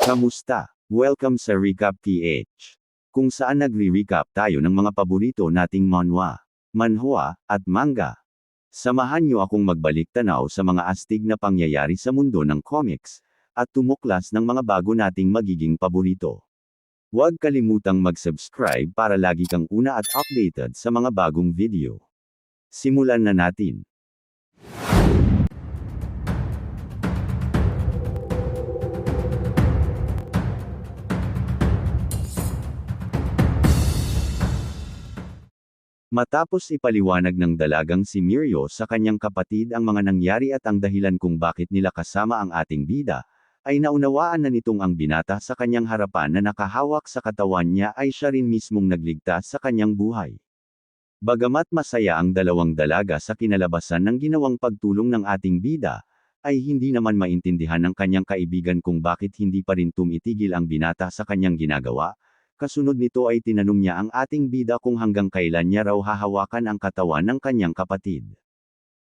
Kamusta? Welcome sa Recap PH, kung saan nagre-recap tayo ng mga paborito nating manhwa, manhwa, at manga. Samahan niyo akong magbalik tanaw sa mga astig na pangyayari sa mundo ng comics, at tumuklas ng mga bago nating magiging paborito. Huwag kalimutang mag-subscribe para lagi kang una at updated sa mga bagong video. Simulan na natin. Matapos ipaliwanag ng dalagang si Mirio sa kanyang kapatid ang mga nangyari at ang dahilan kung bakit nila kasama ang ating bida, ay naunawaan na nitong ang binata sa kanyang harapan na nakahawak sa katawan niya ay siya rin mismong nagligtas sa kanyang buhay. Bagamat masaya ang dalawang dalaga sa kinalabasan ng ginawang pagtulong ng ating bida, ay hindi naman maintindihan ng kanyang kaibigan kung bakit hindi pa rin tumitigil ang binata sa kanyang ginagawa. Kasunod nito ay tinanong niya ang ating bida kung hanggang kailan niya raw hahawakan ang katawan ng kanyang kapatid.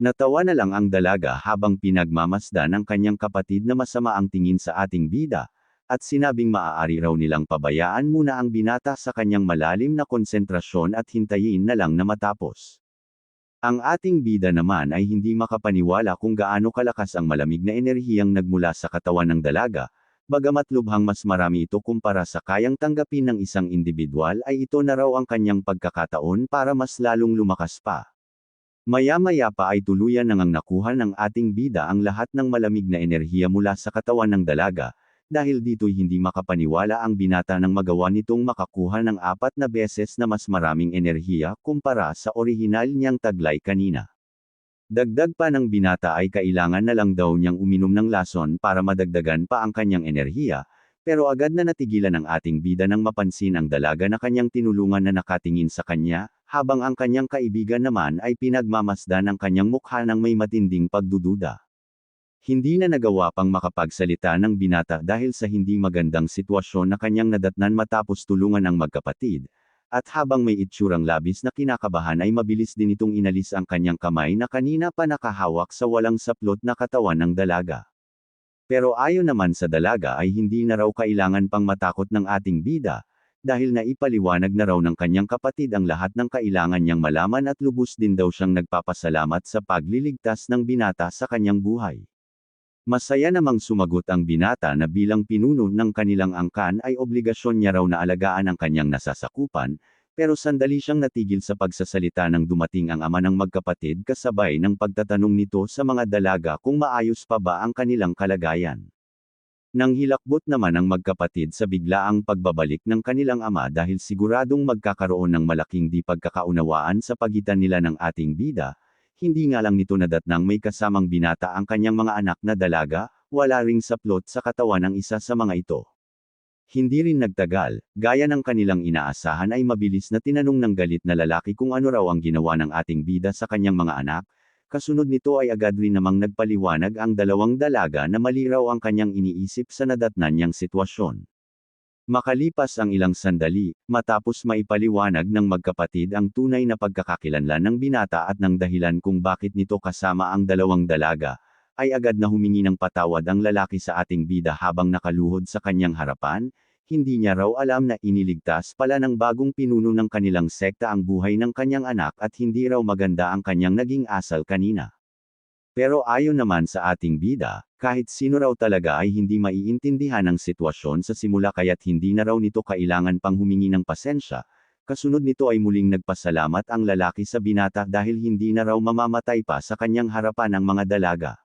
Natawa na lang ang dalaga habang pinagmamasdan ng kanyang kapatid na masama ang tingin sa ating bida, at sinabing maaari raw nilang pabayaan muna ang binata sa kanyang malalim na konsentrasyon at hintayin na lang na matapos. Ang ating bida naman ay hindi makapaniwala kung gaano kalakas ang malamig na enerhiyang nagmula sa katawan ng dalaga. Bagamat lubhang mas marami ito kumpara sa kayang tanggapin ng isang individual ay ito na raw ang kanyang pagkakataon para mas lalong lumakas pa. Maya-maya pa ay tuluyan nang nakuha ng ating bida ang lahat ng malamig na enerhiya mula sa katawan ng dalaga, dahil dito'y hindi makapaniwala ang binata nang magawa nitong makakuha ng 4 na beses na mas maraming enerhiya kumpara sa orihinal niyang taglay kanina. Dagdag pa ng binata ay kailangan na lang daw niyang uminom ng lason para madagdagan pa ang kanyang enerhiya, pero agad na natigilan ang ating bida nang mapansin ang dalaga na kanyang tinulungan na nakatingin sa kanya, habang ang kanyang kaibigan naman ay pinagmamasdan ang kanyang mukha ng may matinding pagdududa. Hindi na nagawa pang makapagsalita ng binata dahil sa hindi magandang sitwasyon na kanyang nadatnan matapos tulungan ang magkapatid. At habang may itsurang labis na kinakabahan ay mabilis din itong inalis ang kanyang kamay na kanina pa nakahawak sa walang saplot na katawan ng dalaga. Pero ayon naman sa dalaga ay hindi na raw kailangan pang matakot ng ating bida, dahil naipaliwanag na raw ng kanyang kapatid ang lahat ng kailangan niyang malaman at lubos din daw siyang nagpapasalamat sa pagliligtas ng binata sa kanyang buhay. Masaya namang sumagot ang binata na bilang pinuno ng kanilang angkan ay obligasyon niya raw na alagaan ang kanyang nasasakupan, pero sandali siyang natigil sa pagsasalita nang dumating ang ama ng magkapatid kasabay ng pagtatanong nito sa mga dalaga kung maayos pa ba ang kanilang kalagayan. Nang hilakbot naman ang magkapatid sa biglaang pagbabalik ng kanilang ama dahil siguradong magkakaroon ng malaking di pagkakaunawaan sa pagitan nila ng ating bida, hindi nga lang nito nadatnang may kasamang binata ang kanyang mga anak na dalaga, wala ring saplot sa katawan ng isa sa mga ito. Hindi rin nagtagal, gaya ng kanilang inaasahan ay mabilis na tinanong ng galit na lalaki kung ano raw ang ginawa ng ating bida sa kanyang mga anak. Kasunod nito ay agad rin namang nagpaliwanag ang dalawang dalaga na mali raw ang kanyang iniisip sa nadatnan niyang sitwasyon. Makalipas ang ilang sandali, matapos maipaliwanag ng magkapatid ang tunay na pagkakakilanlan ng binata at ng dahilan kung bakit nito kasama ang dalawang dalaga, ay agad na humingi ng patawad ang lalaki sa ating bida habang nakaluhod sa kanyang harapan. Hindi niya raw alam na iniligtas pala ng bagong pinuno ng kanilang sekta ang buhay ng kanyang anak at hindi raw maganda ang kanyang naging asal kanina. Pero ayon naman sa ating bida, kahit sino raw talaga ay hindi maiintindihan ang sitwasyon sa simula kaya't hindi na raw nito kailangan pang humingi ng pasensya. Kasunod nito ay muling nagpasalamat ang lalaki sa binata dahil hindi na raw mamamatay pa sa kanyang harapan ang mga dalaga.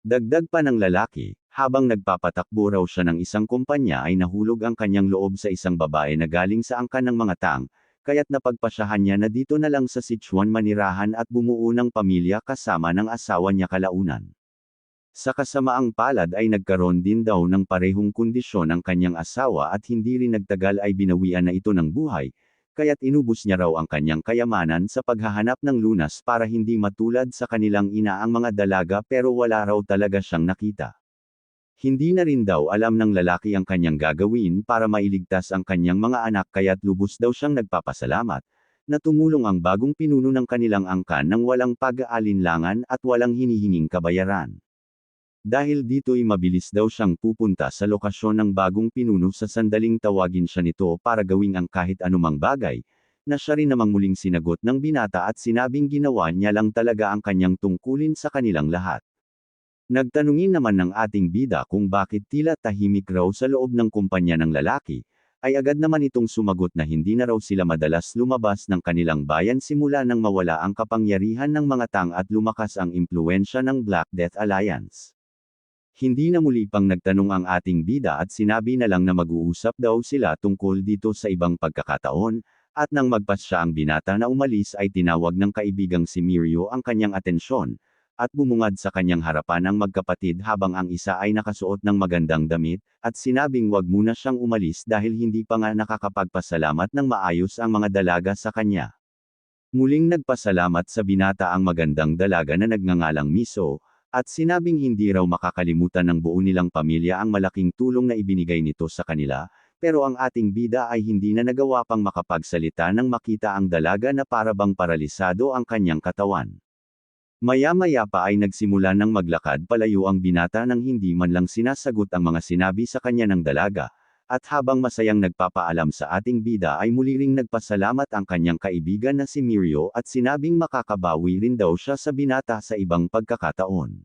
Dagdag pa ng lalaki, habang nagpapatakbo raw siya ng isang kumpanya ay nahulog ang kanyang loob sa isang babae na galing sa angkan ng mga tang, kaya't napagpasyahan niya na dito na lang sa Sichuan manirahan at bumuo ng pamilya kasama ng asawa niya kalaunan. Sa kasamaang palad ay nagkaroon din daw ng parehong kondisyon ang kanyang asawa at hindi rin nagtagal ay binawian na ito ng buhay, kaya't inubos niya raw ang kanyang kayamanan sa paghahanap ng lunas para hindi matulad sa kanilang ina ang mga dalaga pero wala raw talaga siyang nakita. Hindi na rin daw alam ng lalaki ang kanyang gagawin para mailigtas ang kanyang mga anak kaya't lubos daw siyang nagpapasalamat, na tumulong ang bagong pinuno ng kanilang angkan ng walang pag-aalinlangan at walang hinihinging kabayaran. Dahil dito'y mabilis daw siyang pupunta sa lokasyon ng bagong pinuno sa sandaling tawagin siya nito para gawing ang kahit anumang bagay, na siya rin namang muling sinagot ng binata at sinabing ginawa niya lang talaga ang kanyang tungkulin sa kanilang lahat. Nagtanungin naman ng ating bida kung bakit tila tahimik raw sa loob ng kumpanya ng lalaki, ay agad naman itong sumagot na hindi na raw sila madalas lumabas ng kanilang bayan simula nang mawala ang kapangyarihan ng mga tang at lumakas ang impluensya ng Black Death Alliance. Hindi na muli pang nagtanong ang ating bida at sinabi na lang na mag-uusap daw sila tungkol dito sa ibang pagkakataon, at nang magpasya ang binata na umalis ay tinawag ng kaibigang si Mirio ang kanyang atensyon, at bumungad sa kanyang harapan ang magkapatid habang ang isa ay nakasuot ng magandang damit, at sinabing wag muna siyang umalis dahil hindi pa nga nakakapagpasalamat ng maayos ang mga dalaga sa kanya. Muling nagpasalamat sa binata ang magandang dalaga na nagngangalang Miso, at sinabing hindi raw makakalimutan ng buo nilang pamilya ang malaking tulong na ibinigay nito sa kanila, pero ang ating bida ay hindi na nagawa pang makapagsalita nang makita ang dalaga na parabang paralisado ang kanyang katawan. Maya-maya pa ay nagsimula ng maglakad palayo ang binata nang hindi man lang sinasagot ang mga sinabi sa kanya ng dalaga, at habang masayang nagpapaalam sa ating bida ay muli ring nagpasalamat ang kanyang kaibigan na si Mirio at sinabing makakabawi rin daw siya sa binata sa ibang pagkakataon.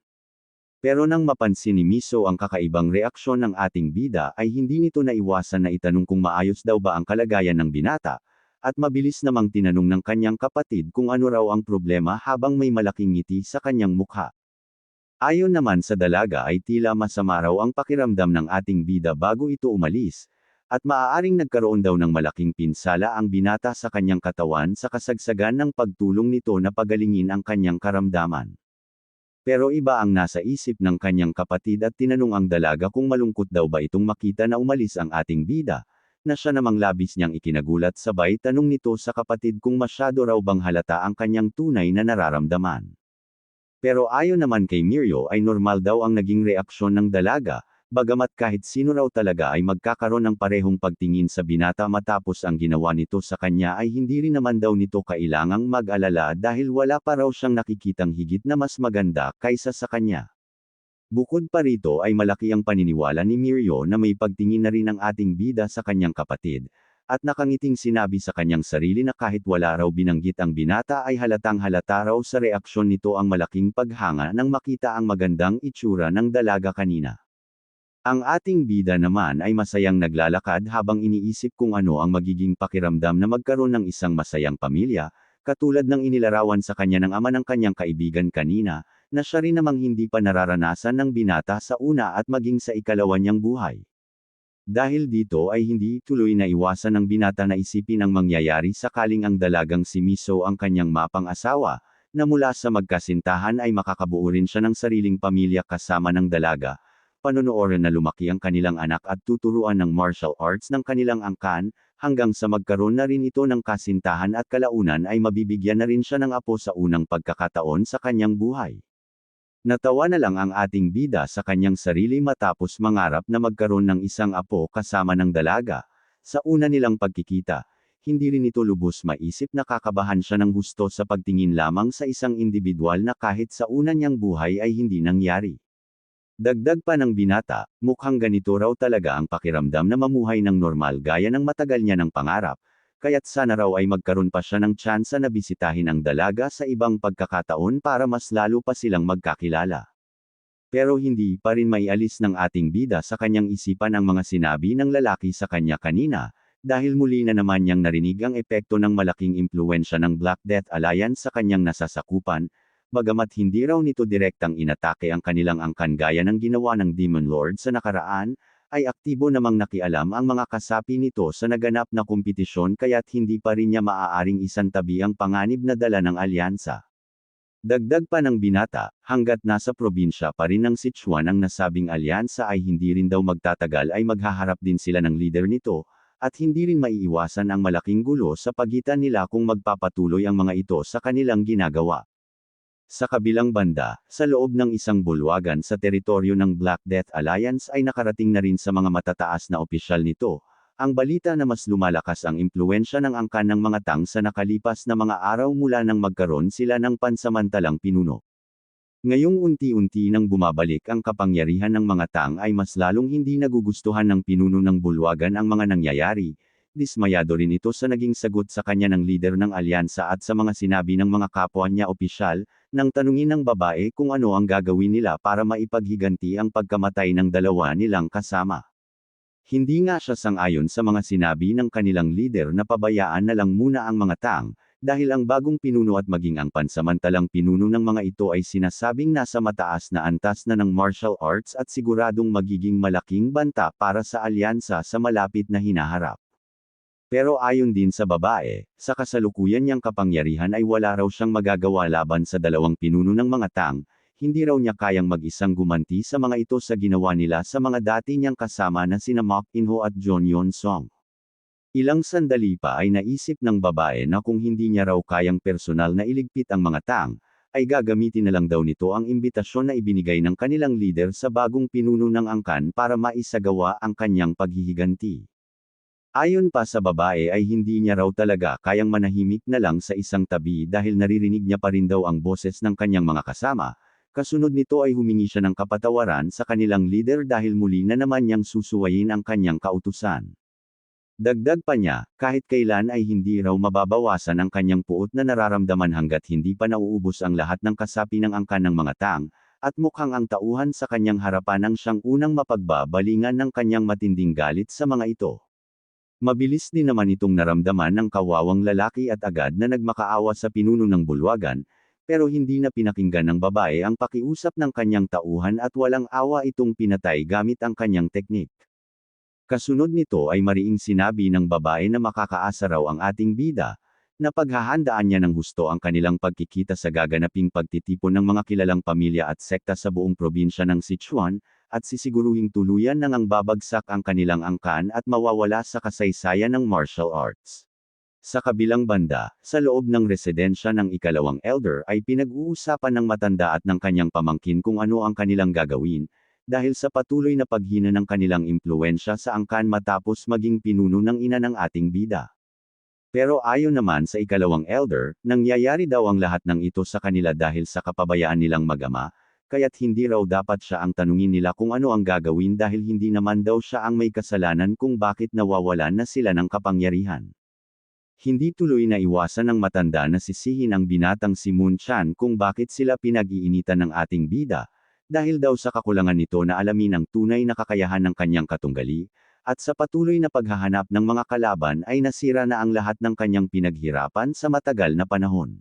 Pero nang mapansin ni Miso ang kakaibang reaksyon ng ating bida ay hindi nito naiwasan na itanong kung maayos daw ba ang kalagayan ng binata, at mabilis namang tinanong ng kanyang kapatid kung ano raw ang problema habang may malaking ngiti sa kanyang mukha. Ayon naman sa dalaga ay tila masama raw ang pakiramdam ng ating bida bago ito umalis, at maaaring nagkaroon daw ng malaking pinsala ang binata sa kanyang katawan sa kasagsagan ng pagtulong nito na pagalingin ang kanyang karamdaman. Pero iba ang nasa isip ng kanyang kapatid at tinanong ang dalaga kung malungkot daw ba itong makita na umalis ang ating bida, na siya namang labis niyang ikinagulat sabay tanong nito sa kapatid kung masyado raw bang halata ang kanyang tunay na nararamdaman. Pero ayon naman kay Mirio ay normal daw ang naging reaksyon ng dalaga, bagamat kahit sino raw talaga ay magkakaroon ng parehong pagtingin sa binata matapos ang ginawa nito sa kanya ay hindi rin naman daw nito kailangang mag-alala dahil wala pa raw siyang nakikitang higit na mas maganda kaysa sa kanya. Bukod pa rito ay malaki ang paniniwala ni Mirio na may pagtingin na rin ang ating bida sa kanyang kapatid, at nakangiting sinabi sa kanyang sarili na kahit wala raw binanggit ang binata ay halatang halata raw sa reaksyon nito ang malaking paghanga nang makita ang magandang itsura ng dalaga kanina. Ang ating bida naman ay masayang naglalakad habang iniisip kung ano ang magiging pakiramdam na magkaroon ng isang masayang pamilya, katulad ng inilarawan sa kanya ng ama ng kanyang kaibigan kanina, na siya rin namang hindi pa nararanasan ng binata sa una at maging sa ikalawa niyang buhay. Dahil dito ay hindi tuloy na iwasan ng binata na isipin ang mangyayari sakaling ang dalagang si Miso ang kanyang mapang asawa, na mula sa magkasintahan ay makakabuo rin siya ng sariling pamilya kasama ng dalaga, panonoorin na lumaki ang kanilang anak at tuturuan ng martial arts ng kanilang angkan, hanggang sa magkaroon na rin ito ng kasintahan at kalaunan ay mabibigyan na rin siya ng apo sa unang pagkakataon sa kanyang buhay. Natawa na lang ang ating bida sa kanyang sarili matapos mangarap na magkaroon ng isang apo kasama ng dalaga. Sa una nilang pagkikita, hindi rin ito lubos maisip na kakabahan siya ng husto sa pagtingin lamang sa isang individual na kahit sa una niyang buhay ay hindi nangyari. Dagdag pa ng binata, mukhang ganito raw talaga ang pakiramdam na mamuhay ng normal gaya ng matagal niya ng pangarap, kaya't sana raw ay magkaroon pa siya ng tsansa na bisitahin ang dalaga sa ibang pagkakataon para mas lalo pa silang magkakilala. Pero hindi pa rin maialis ng ating bida sa kanyang isipan ang mga sinabi ng lalaki sa kanya kanina, dahil muli na naman niyang narinig ang epekto ng malaking impluensya ng Black Death Alliance sa kanyang nasasakupan. Bagamat hindi raw nito direktang inatake ang kanilang angkan gaya ng ginawa ng Demon Lord sa nakaraan, ay aktibo namang nakialam ang mga kasapi nito sa naganap na kompetisyon kaya't hindi pa rin niya maaaring isantabi ang panganib na dala ng alyansa. Dagdag pa ng binata, hanggat nasa probinsya pa rin ng Sichuan ang nasabing alyansa ay hindi rin daw magtatagal ay maghaharap din sila ng leader nito, at hindi rin maiiwasan ang malaking gulo sa pagitan nila kung magpapatuloy ang mga ito sa kanilang ginagawa. Sa kabilang banda, sa loob ng isang bulwagan sa teritoryo ng Black Death Alliance ay nakarating na rin sa mga matataas na opisyal nito, ang balita na mas lumalakas ang impluensya ng angkan ng mga tang sa nakalipas na mga araw mula nang magkaroon sila ng pansamantalang pinuno. Ngayong unti-unti nang bumabalik ang kapangyarihan ng mga Tang ay mas lalong hindi nagugustuhan ng pinuno ng bulwagan ang mga nangyayari. Dismayado rin ito sa naging sagot sa kanya ng lider ng alyansa at sa mga sinabi ng mga kapwa niya opisyal, nang tanungin ng babae kung ano ang gagawin nila para maipaghiganti ang pagkamatay ng dalawa nilang kasama. Hindi nga siya sang-ayon sa mga sinabi ng kanilang lider na pabayaan na lang muna ang mga Tang, dahil ang bagong pinuno at maging ang pansamantalang pinuno ng mga ito ay sinasabing nasa mataas na antas na ng martial arts at siguradong magiging malaking banta para sa alyansa sa malapit na hinaharap. Pero ayon din sa babae, sa kasalukuyan niyang kapangyarihan ay wala raw siyang magagawa laban sa dalawang pinuno ng mga Tang, hindi raw niya kayang mag-isang gumanti sa mga ito sa ginawa nila sa mga dati niyang kasama na sina Mok Inho at John Yon Song. Ilang sandali pa ay naisip ng babae na kung hindi niya raw kayang personal na iligpit ang mga Tang, ay gagamitin na lang daw nito ang imbitasyon na ibinigay ng kanilang lider sa bagong pinuno ng angkan para maisagawa ang kanyang paghihiganti. Ayon pa sa babae ay hindi niya raw talaga kayang manahimik na lang sa isang tabi dahil naririnig niya pa rin daw ang boses ng kanyang mga kasama. Kasunod nito ay humingi siya ng kapatawaran sa kanilang lider dahil muli na naman niyang susuwayin ang kanyang kautusan. Dagdag pa niya, kahit kailan ay hindi raw mababawasan ang kanyang puot na nararamdaman hanggat hindi pa nauubos ang lahat ng kasapi ng angkan ng mga Tang, at mukhang ang tauhan sa kanyang harapan ang siyang unang mapagbabalingan ng kanyang matinding galit sa mga ito. Mabilis din naman itong naramdaman ng kawawang lalaki at agad na nagmakaawa sa pinuno ng bulwagan, pero hindi na pinakinggan ng babae ang pakiusap ng kanyang tauhan at walang awa itong pinatay gamit ang kanyang teknik. Kasunod nito ay mariing sinabi ng babae na makakaasa raw ang ating bida, na paghahandaan niya ng husto ang kanilang pagkikita sa gaganaping pagtitipon ng mga kilalang pamilya at sekta sa buong probinsya ng Sichuan, at sisiguruhing tuluyan nang babagsak ang kanilang angkan at mawawala sa kasaysayan ng martial arts. Sa kabilang banda, sa loob ng residensya ng ikalawang elder ay pinag-uusapan ng matanda at ng kanyang pamangkin kung ano ang kanilang gagawin, dahil sa patuloy na paghina ng kanilang impluensya sa angkan matapos maging pinuno ng ina ng ating bida. Pero ayon naman sa ikalawang elder, nangyayari daw ang lahat ng ito sa kanila dahil sa kapabayaan nilang mag-ama, kaya't hindi raw dapat siya ang tanungin nila kung ano ang gagawin dahil hindi naman daw siya ang may kasalanan kung bakit nawawalan na sila ng kapangyarihan. Hindi tuloy na iwasan ng matanda na sisihin ang binatang si Moon Chan kung bakit sila pinag-iinitan ng ating bida, dahil daw sa kakulangan nito na alamin ang tunay na kakayahan ng kanyang katunggali, at sa patuloy na paghahanap ng mga kalaban ay nasira na ang lahat ng kanyang pinaghirapan sa matagal na panahon.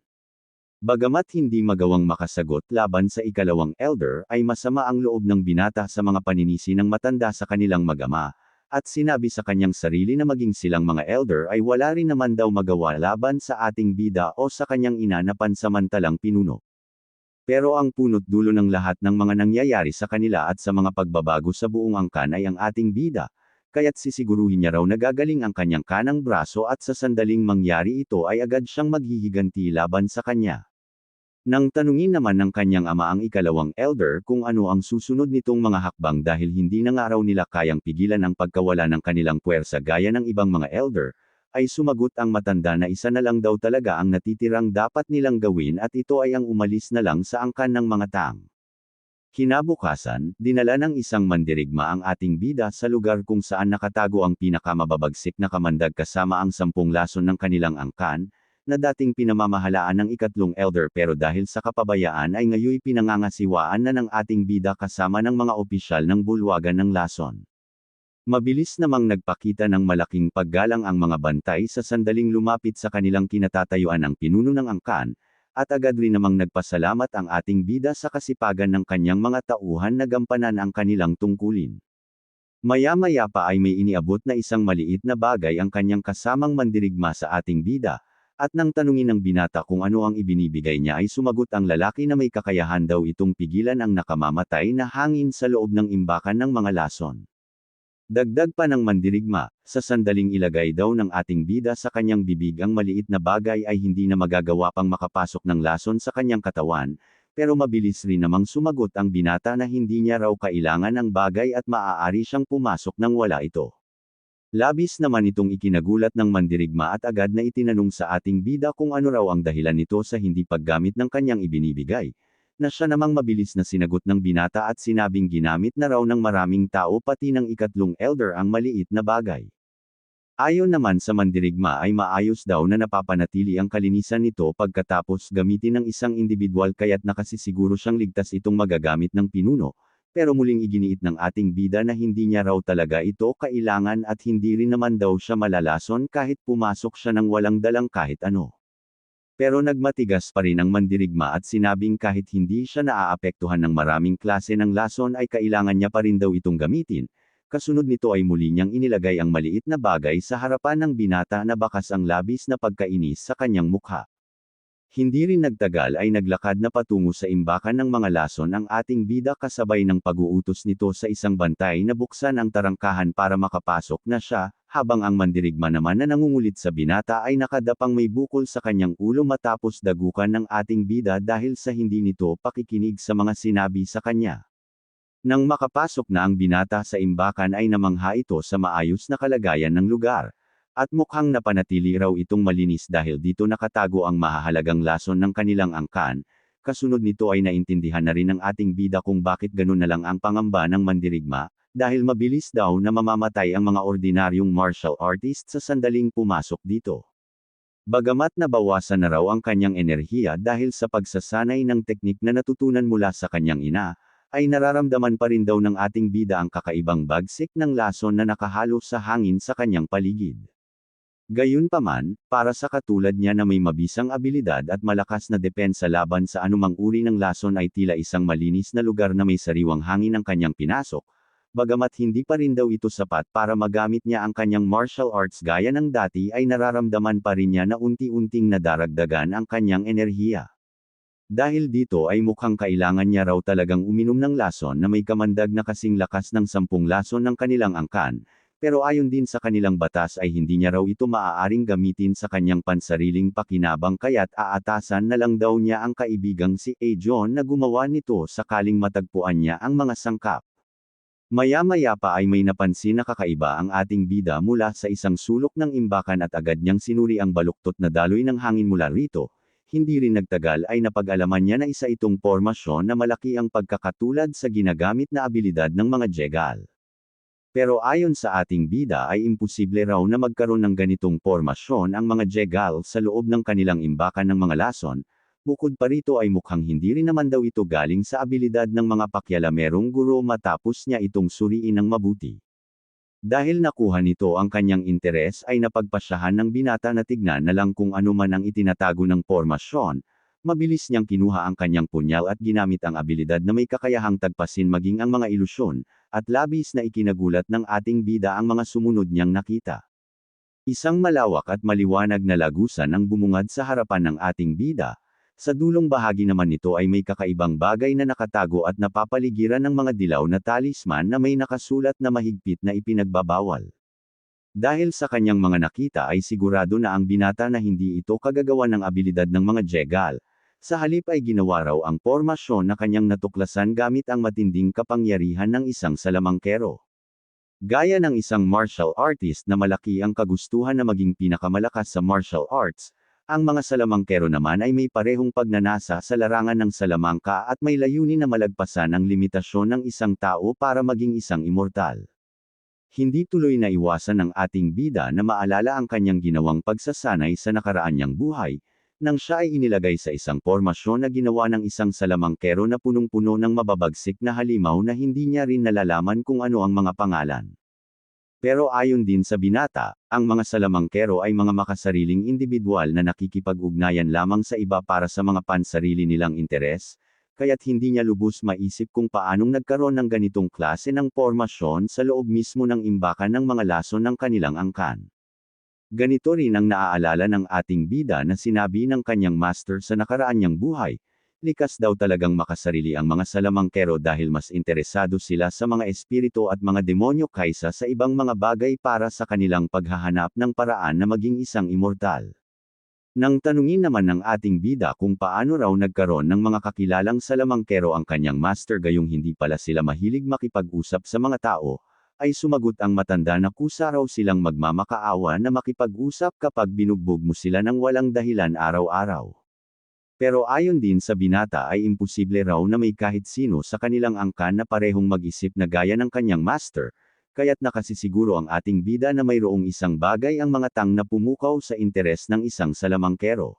Bagamat hindi magawang makasagot laban sa ikalawang elder ay masama ang loob ng binata sa mga paninisi ng matanda sa kanilang mag-ama, at sinabi sa kanyang sarili na maging silang mga elder ay wala rin naman daw magawa laban sa ating bida o sa kanyang ina na pansamantalang pinuno. Pero ang punot dulo ng lahat ng mga nangyayari sa kanila at sa mga pagbabago sa buong angkan ay ang ating bida, kaya't sisiguruhin niya raw na gagaling ang kanyang kanang braso at sa sandaling mangyari ito ay agad siyang maghihiganti laban sa kanya. Nang tanungin naman ng kanyang ama ang ikalawang elder kung ano ang susunod nitong mga hakbang dahil hindi na nga raw nila kayang pigilan ang pagkawala ng kanilang puwersa gaya ng ibang mga elder, ay sumagot ang matanda na isa na lang daw talaga ang natitirang dapat nilang gawin at ito ay ang umalis na lang sa angkan ng mga Tang. Kinabukasan, dinala ng isang mandirigma ang ating bida sa lugar kung saan nakatago ang pinakamababagsik na kamandag kasama ang 10 lason ng kanilang angkan, na dating pinamamahalaan ng ikatlong elder pero dahil sa kapabayaan ay ngayoy pinangangasiwaan na ng ating bida kasama ng mga opisyal ng bulwagan ng lason. Mabilis namang nagpakita ng malaking paggalang ang mga bantay sa sandaling lumapit sa kanilang kinatatayuan ang pinuno ng angkan, at agad rin namang nagpasalamat ang ating bida sa kasipagan ng kanyang mga tauhan na gampanan ang kanilang tungkulin. Maya-maya pa ay may iniabot na isang maliit na bagay ang kanyang kasamang mandirigma sa ating bida, at nang tanungin ng binata kung ano ang ibinibigay niya ay sumagot ang lalaki na may kakayahan daw itong pigilan ang nakamamatay na hangin sa loob ng imbakan ng mga lason. Dagdag pa ng mandirigma, sa sandaling ilagay daw ng ating bida sa kanyang bibig ang maliit na bagay ay hindi na magagawa pang makapasok ng lason sa kanyang katawan, pero mabilis rin namang sumagot ang binata na hindi niya raw kailangan ang bagay at maaari siyang pumasok nang wala ito. Labis naman itong ikinagulat ng mandirigma at agad na itinanong sa ating bida kung ano raw ang dahilan nito sa hindi paggamit ng kanyang ibinibigay, na siya namang mabilis na sinagot ng binata at sinabing ginamit na raw ng maraming tao pati ng ikatlong elder ang maliit na bagay. Ayon naman sa mandirigma ay maayos daw na napapanatili ang kalinisan nito pagkatapos gamitin ng isang individual kaya't nakasisiguro siyang ligtas itong magagamit ng pinuno, pero muling iginiit ng ating bida na hindi niya raw talaga ito kailangan at hindi rin naman daw siya malalason kahit pumasok siya ng walang dalang kahit ano. Pero nagmatigas pa rin ang mandirigma at sinabing kahit hindi siya naaapektuhan ng maraming klase ng lason ay kailangan niya pa rin daw itong gamitin. Kasunod nito ay muli niyang inilagay ang maliit na bagay sa harapan ng binata na bakas ang labis na pagkainis sa kanyang mukha. Hindi rin nagtagal ay naglakad na patungo sa imbakan ng mga lason ang ating bida kasabay ng pag-uutos nito sa isang bantay na buksan ang tarangkahan para makapasok na siya, habang ang mandirigma naman na nangungulit sa binata ay nakadapang may bukol sa kanyang ulo matapos dagukan ng ating bida dahil sa hindi nito pakikinig sa mga sinabi sa kanya. Nang makapasok na ang binata sa imbakan ay namangha ito sa maayos na kalagayan ng lugar. At mukhang napanatili raw itong malinis dahil dito nakatago ang mahahalagang lason ng kanilang angkan. Kasunod nito ay naintindihan na rin ng ating bida kung bakit ganun na lang ang pangamba ng mandirigma, dahil mabilis daw na mamamatay ang mga ordinaryong martial artist sa sandaling pumasok dito. Bagamat nabawasan na raw ang kanyang enerhiya dahil sa pagsasanay ng teknik na natutunan mula sa kanyang ina, ay nararamdaman pa rin daw ng ating bida ang kakaibang bagsik ng lason na nakahalo sa hangin sa kanyang paligid. Gayunpaman, para sa katulad niya na may mabisang abilidad at malakas na depensa laban sa anumang uri ng lason ay tila isang malinis na lugar na may sariwang hangin ang kanyang pinasok, bagamat hindi pa rin daw ito sapat para magamit niya ang kanyang martial arts gaya ng dati ay nararamdaman pa rin niya na unti-unting nadaragdagan ang kanyang enerhiya. Dahil dito ay mukhang kailangan niya raw talagang uminom ng lason na may kamandag na kasing lakas ng 10 lason ng kanilang angkan, pero ayon din sa kanilang batas ay hindi niya raw ito maaaring gamitin sa kanyang pansariling pakinabang kaya't aatasan na lang daw niya ang kaibigang si A. John na gumawa nito sakaling matagpuan niya ang mga sangkap. Maya-maya pa ay may napansin na kakaiba ang ating bida mula sa isang sulok ng imbakan at agad niyang sinuri ang baluktot na daloy ng hangin mula rito. Hindi rin nagtagal ay napag-alaman niya na isa itong pormasyon na malaki ang pagkakatulad sa ginagamit na abilidad ng mga jegal. Pero ayon sa ating bida ay imposible raw na magkaroon ng ganitong pormasyon ang mga jegal sa loob ng kanilang imbakan ng mga lason, bukod pa rito ay mukhang hindi rin naman daw ito galing sa abilidad ng mga pakyalamerong guro matapos niya itong suriin ng mabuti. Dahil nakuha nito ang kanyang interes ay napagpasyahan ng binata na tignan na lang kung ano man ang itinatago ng pormasyon, mabilis niyang kinuha ang kanyang punyal at ginamit ang abilidad na may kakayahang tagpasin maging ang mga ilusyon, at labis na ikinagulat ng ating bida ang mga sumunod niyang nakita. Isang malawak at maliwanag na lagusan ang bumungad sa harapan ng ating bida. Sa dulong bahagi naman nito ay may kakaibang bagay na nakatago at napapaligiran ng mga dilaw na talisman na may nakasulat na mahigpit na ipinagbabawal. Dahil sa kanyang mga nakita ay sigurado na ang binata na hindi ito kagagawa ng abilidad ng mga jegal. Sa halip ay ginawa raw ang pormasyon na kanyang natuklasan gamit ang matinding kapangyarihan ng isang salamangkero. Gaya ng isang martial artist na malaki ang kagustuhan na maging pinakamalakas sa martial arts, ang mga salamangkero naman ay may parehong pagnanasa sa larangan ng salamangka at may layunin na malagpasan ang limitasyon ng isang tao para maging isang immortal. Hindi tuloy na iwasan ng ating bida na maalala ang kanyang ginawang pagsasanay sa nakaraan niyang buhay, nang siya ay inilagay sa isang pormasyon na ginawa ng isang salamangkero na punong-puno ng mababagsik na halimaw na hindi niya rin nalalaman kung ano ang mga pangalan. Pero ayon din sa binata, ang mga salamangkero ay mga makasariling individual na nakikipag-ugnayan lamang sa iba para sa mga pansarili nilang interes, kaya't hindi niya lubos maisip kung paanong nagkaroon ng ganitong klase ng pormasyon sa loob mismo ng imbakan ng mga lason ng kanilang angkan. Ganito rin ang naaalala ng ating bida na sinabi ng kanyang master sa nakaraan niyang buhay. Likas daw talagang makasarili ang mga salamangkero dahil mas interesado sila sa mga espiritu at mga demonyo kaysa sa ibang mga bagay para sa kanilang paghahanap ng paraan na maging isang immortal. Nang tanungin naman ng ating bida kung paano raw nagkaroon ng mga kakilalang salamangkero ang kanyang master gayong hindi pala sila mahilig makipag-usap sa mga tao, ay sumagot ang matanda na kusa raw silang magmamakaawa na makipag-usap kapag binugbog mo sila ng walang dahilan araw-araw. Pero ayon din sa binata ay imposible raw na may kahit sino sa kanilang angkan na parehong mag-isip na gaya ng kanyang master, kaya't nakasisiguro ang ating bida na mayroong isang bagay ang mga tang na pumukaw sa interes ng isang salamangkero.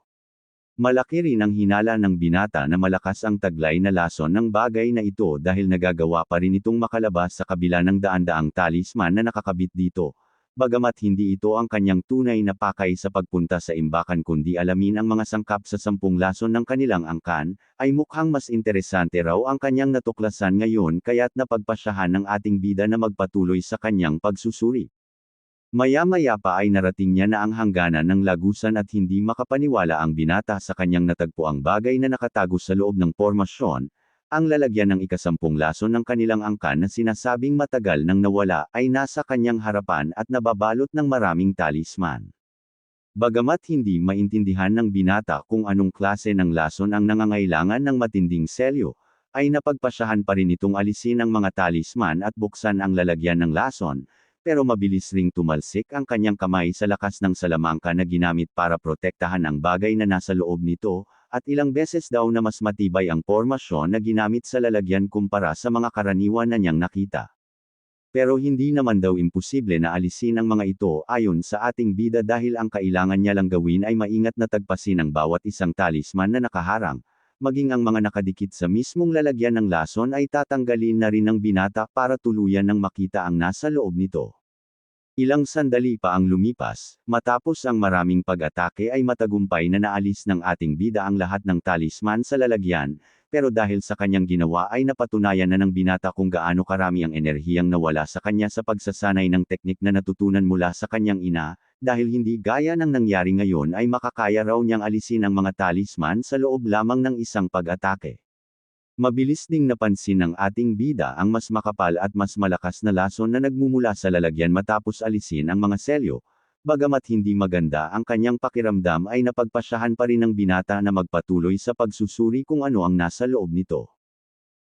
Malaki rin ang hinala ng binata na malakas ang taglay na lason ng bagay na ito dahil nagagawa pa rin itong makalabas sa kabila ng daan-daang talisman na nakakabit dito. Bagamat hindi ito ang kanyang tunay na pakay sa pagpunta sa imbakan kundi alamin ang mga sangkap sa 10 lason ng kanilang angkan, ay mukhang mas interesante raw ang kanyang natuklasan ngayon kaya't napagpasyahan ng ating bida na magpatuloy sa kanyang pagsusuri. Maya-maya pa ay narating niya na ang hangganan ng lagusan at hindi makapaniwala ang binata sa kanyang natagpuang bagay na nakatago sa loob ng pormasyon, ang lalagyan ng ika-10 lason ng kanilang angkan na sinasabing matagal nang nawala ay nasa kanyang harapan at nababalot ng maraming talisman. Bagamat hindi maintindihan ng binata kung anong klase ng lason ang nangangailangan ng matinding selyo, ay napagpasyahan pa rin itong alisin ang mga talisman at buksan ang lalagyan ng lason, pero mabilis ring tumalsik ang kanyang kamay sa lakas ng salamangka na ginamit para protektahan ang bagay na nasa loob nito, at ilang beses daw na mas matibay ang pormasyon na ginamit sa lalagyan kumpara sa mga karaniwan na niyang nakita. Pero hindi naman daw imposible na alisin ang mga ito ayon sa ating bida dahil ang kailangan niya lang gawin ay maingat na tagpasin ang bawat isang talisman na nakaharang, maging ang mga nakadikit sa mismong lalagyan ng lason ay tatanggalin na rin ng binata para tuluyan ng makita ang nasa loob nito. Ilang sandali pa ang lumipas, matapos ang maraming pag-atake ay matagumpay na naalis ng ating bida ang lahat ng talisman sa lalagyan, pero dahil sa kanyang ginawa ay napatunayan na ng binata kung gaano karami ang enerhiyang nawala sa kanya sa pagsasanay ng teknik na natutunan mula sa kanyang ina, dahil hindi gaya ng nangyari ngayon ay makakaya raw niyang alisin ang mga talisman sa loob lamang ng isang pag-atake. Mabilis ding napansin ng ating bida ang mas makapal at mas malakas na lason na nagmumula sa lalagyan matapos alisin ang mga selyo. Bagamat hindi maganda ang kanyang pakiramdam ay napagpasyahan pa rin ng binata na magpatuloy sa pagsusuri kung ano ang nasa loob nito.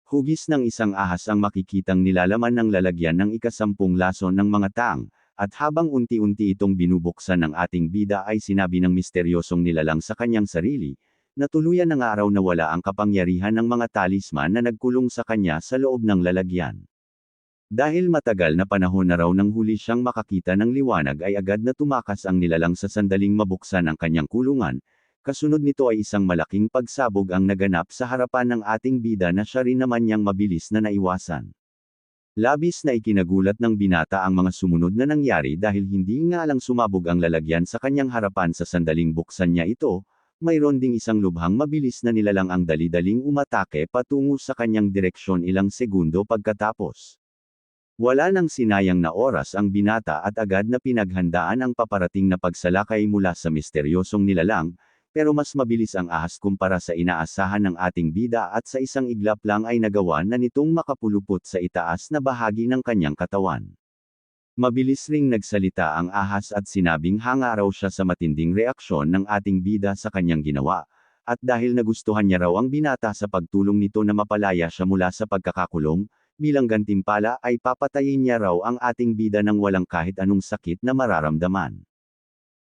Hugis ng isang ahas ang makikitang nilalaman ng lalagyan ng ika-10 lason ng mga tang, at habang unti-unti itong binubuksan ng ating bida ay sinabi ng misteryosong nilalang sa kanyang sarili, na tuluyan ng araw na wala ang kapangyarihan ng mga talisman na nagkulong sa kanya sa loob ng lalagyan. Dahil matagal na panahon na raw nang huli siyang makakita ng liwanag ay agad na tumakas ang nilalang sa sandaling mabuksan ang kanyang kulungan, kasunod nito ay isang malaking pagsabog ang naganap sa harapan ng ating bida na siya rin naman niyang mabilis na naiwasan. Labis na ikinagulat ng binata ang mga sumunod na nangyari dahil hindi nga lang sumabog ang lalagyan sa kanyang harapan sa sandaling buksan niya ito, mayroon ding isang lubhang mabilis na nilalang ang dali-daling umatake patungo sa kanyang direksyon ilang segundo pagkatapos. Wala nang sinayang na oras ang binata at agad na pinaghandaan ang paparating na pagsalakay mula sa misteryosong nilalang, pero mas mabilis ang ahas kumpara sa inaasahan ng ating bida at sa isang iglap lang ay nagawa na nitong makapulupot sa itaas na bahagi ng kanyang katawan. Mabilis ring nagsalita ang ahas at sinabing hanga raw siya sa matinding reaksyon ng ating bida sa kanyang ginawa, at dahil nagustuhan niya raw ang binata sa pagtulong nito na mapalaya siya mula sa pagkakakulong, bilang gantimpala ay papatayin niya raw ang ating bida ng walang kahit anong sakit na mararamdaman.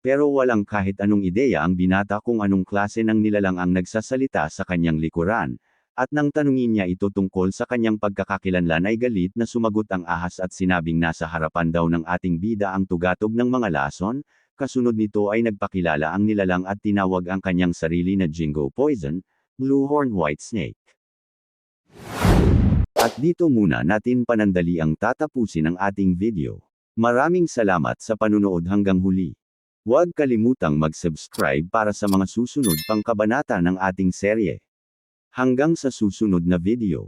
Pero walang kahit anong ideya ang binata kung anong klase ng nilalang ang nagsasalita sa kanyang likuran, at nang tanungin niya ito tungkol sa kanyang pagkakakilanlan ay galit na sumagot ang ahas at sinabing nasa harapan daw ng ating bida ang tugatog ng mga lason, kasunod nito ay nagpakilala ang nilalang at tinawag ang kanyang sarili na Jingo Poison, Blue-Horned White Snake. At dito muna natin panandaliang tatapusin ang ating video. Maraming salamat sa panunood hanggang huli. Huwag kalimutang mag-subscribe para sa mga susunod pang kabanata ng ating serye. Hanggang sa susunod na video.